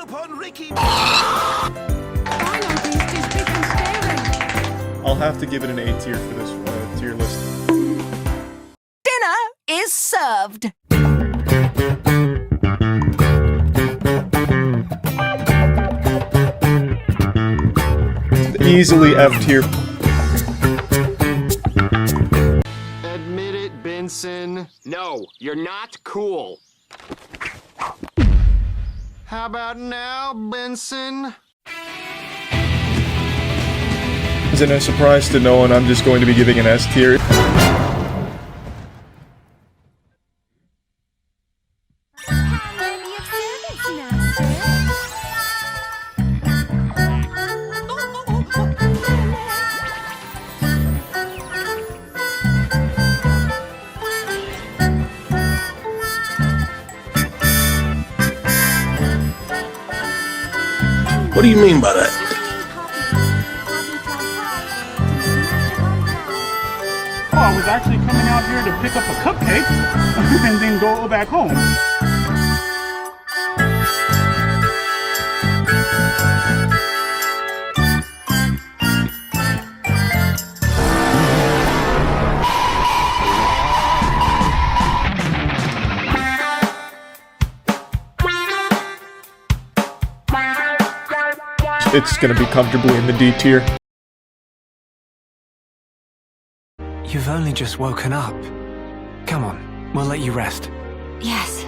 Nopon Ricky. I'll have to give it an A tier for this tier list. Dinner is served. Easily F tier. Admit it, Benson. No, you're not cool. How about now, Benson? Is it no surprise to no one I'm just going to be giving an S tier? What do you mean by that? Oh, I was actually coming out here to pick up a cupcake and then go back home. It's gonna be comfortably in the D tier. You've only just woken up. Come on, we'll let you rest. Yes,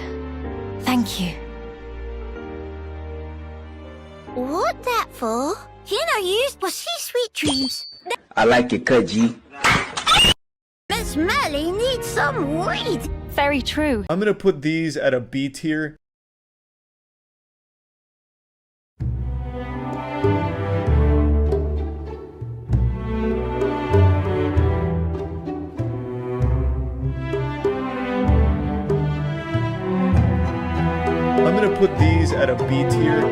thank you. What that for? You know you will see sweet dreams. I like your cut, G. Miss Melly needs some weed. Very true. I'm gonna put these at a B tier. I'm gonna put these at a B tier.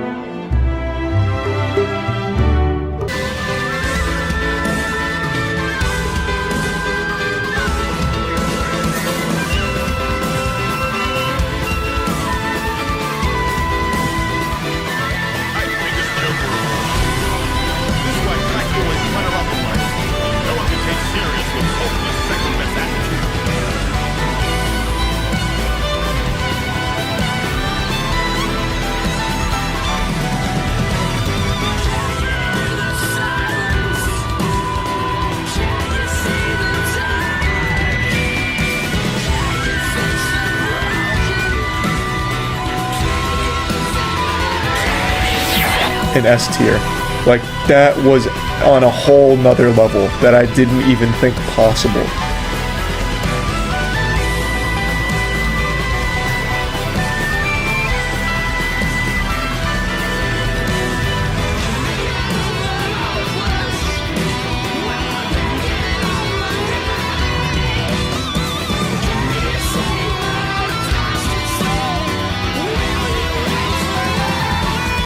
An S tier. Like, that was on a whole nother level that I didn't even think possible.